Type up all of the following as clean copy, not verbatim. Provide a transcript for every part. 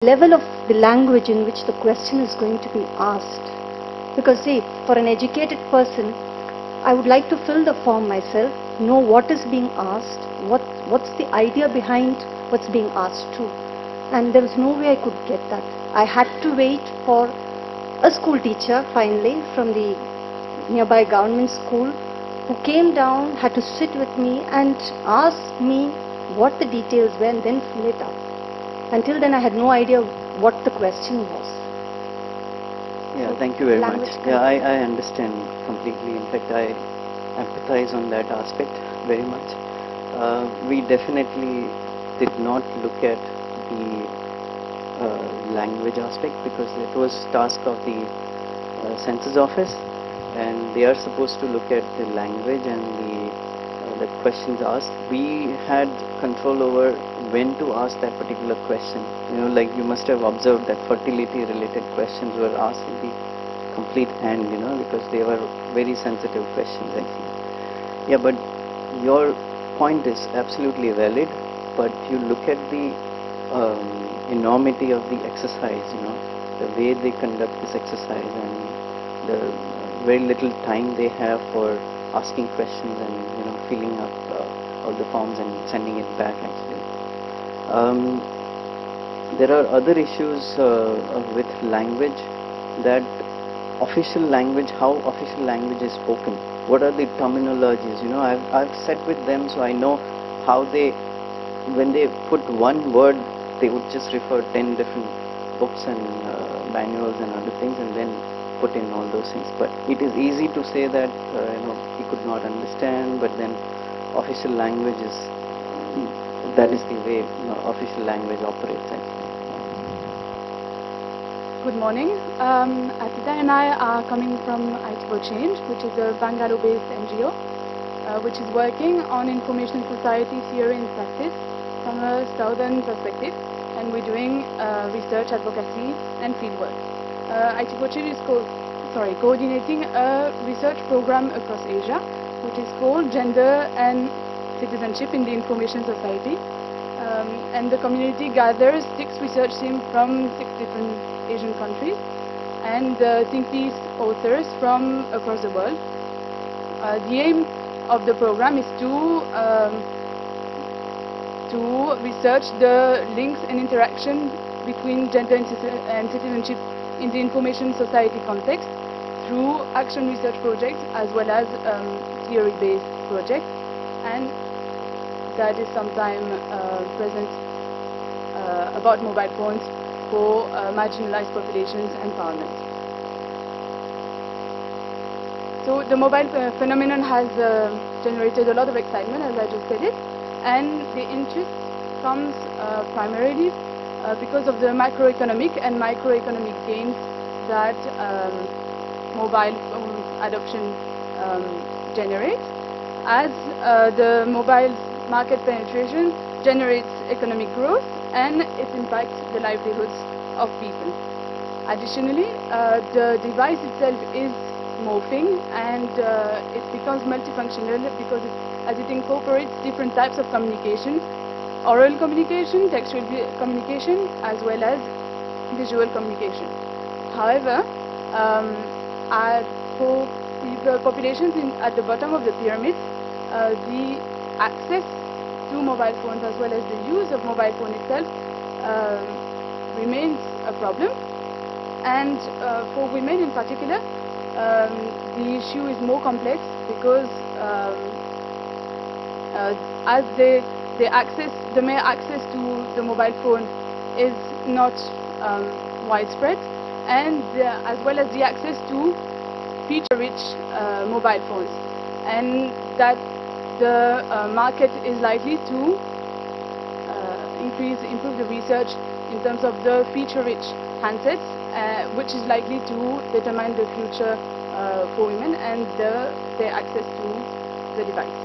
level of the language in which the question is going to be asked. Because see, for an educated person, I would like to fill the form myself, know what is being asked, what's the idea behind what's being asked to. And there was no way I could get that. I had to wait for a school teacher finally from the nearby government school who came down, had to sit with me and ask me what the details were and then fill it up. Until then I had no idea what the question was. Yeah, thank you very much. Yeah, I understand completely. In fact, I empathize on that aspect very much. We definitely did not look at the language aspect because it was task of the census office, and they are supposed to look at the language and the questions asked. We had control over when to ask that particular question. You know, like you must have observed that fertility related questions were asked in the complete end, you know, because they were very sensitive questions actually. Yeah, but your point is absolutely valid, but you look at the enormity of the exercise, you know, the way they conduct this exercise and the very little time they have for asking questions and, you know, filling up all the forms and sending it back actually. There are other issues with language, that official language, how official language is spoken, what are the terminologies, you know. I've sat with them, so I know how they, when they put one word, they would just refer 10 different books and manuals and other things and then put in all those things. But it is easy to say that you know, he could not understand, but then official language is, that is the way, you know, official language operates actually. Good morning. Atita and I are coming from IT for Change, which is a Bangalore-based NGO, which is working on information society theory and practice from a southern perspective, and we're doing research, advocacy, and fieldwork. IT for Change is coordinating a research program across Asia, which is called Gender and Citizenship in the Information Society. And the community gathers 6 research teams from 6 different Asian countries and think piece authors from across the world. The aim of the program is to research the links and interaction between gender and citizenship in the information society context through action research projects as well as theory-based projects, and that is sometimes present about mobile phones for marginalized populations and parliament. So the mobile phenomenon has generated a lot of excitement, as I just said it, and the interest comes primarily because of the macroeconomic and microeconomic gains that mobile phone adoption generates, as the mobile market penetration generates economic growth and it impacts the livelihoods of people. Additionally, the device itself is morphing and it becomes multifunctional because as it incorporates different types of communication, oral communication, textual communication, as well as visual communication. However, for the populations at the bottom of the pyramid, the access to mobile phones as well as the use of mobile phone itself remains a problem. And for women in particular, the issue is more complex because as the mere access to the mobile phone is not widespread, and as well as the access to feature-rich mobile phones, and that the market is likely to improve the research in terms of the feature-rich handsets, which is likely to determine the future for women and their access to the device.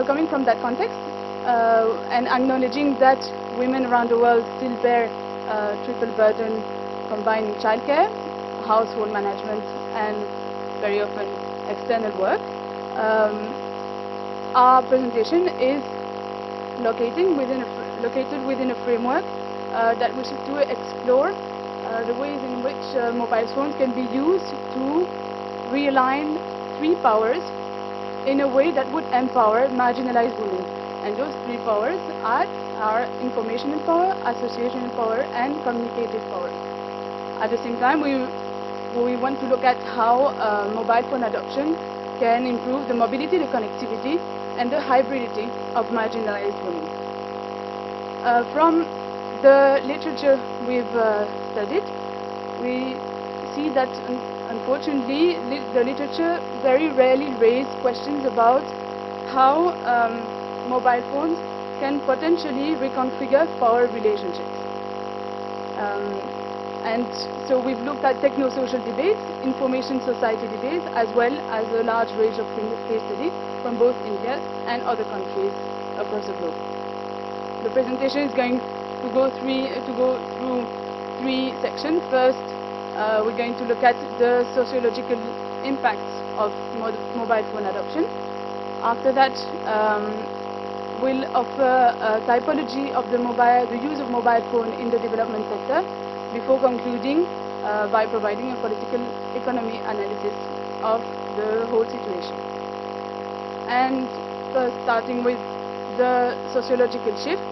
Coming from that context and acknowledging that women around the world still bear triple burden combining childcare, household management, and very often external work, our presentation is locating within located within a framework that wishes to explore the ways in which mobile phones can be used to realign three powers in a way that would empower marginalized women. And those three powers are informational power, associational power, and communicative power. At the same time, we want to look at how mobile phone adoption can improve the mobility, the connectivity, and the hybridity of marginalized women. From the literature we've studied, we see that unfortunately the literature very rarely raises questions about how mobile phones can potentially reconfigure power relationships. And so we've looked at techno-social debates, information society debates, as well as a large range of case studies from both India and other countries across the globe. The presentation is going to go through three sections. First, we're going to look at the sociological impacts of mobile phone adoption. After that, we'll offer a typology of the use of mobile phone in the development sector, before concluding by providing a political economy analysis of the whole situation. And first, starting with the sociological shift,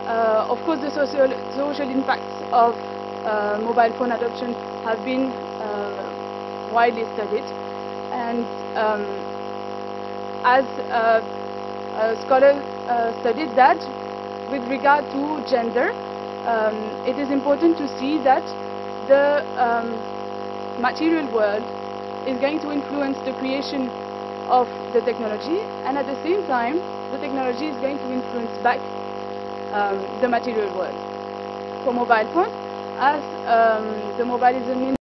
of course the social impacts of mobile phone adoption have been widely studied, and as a scholar studied that with regard to gender, it is important to see that the material world is going to influence the creation of the technology, and at the same time the technology is going to influence back the material world. For mobile phone, as the mobile is a means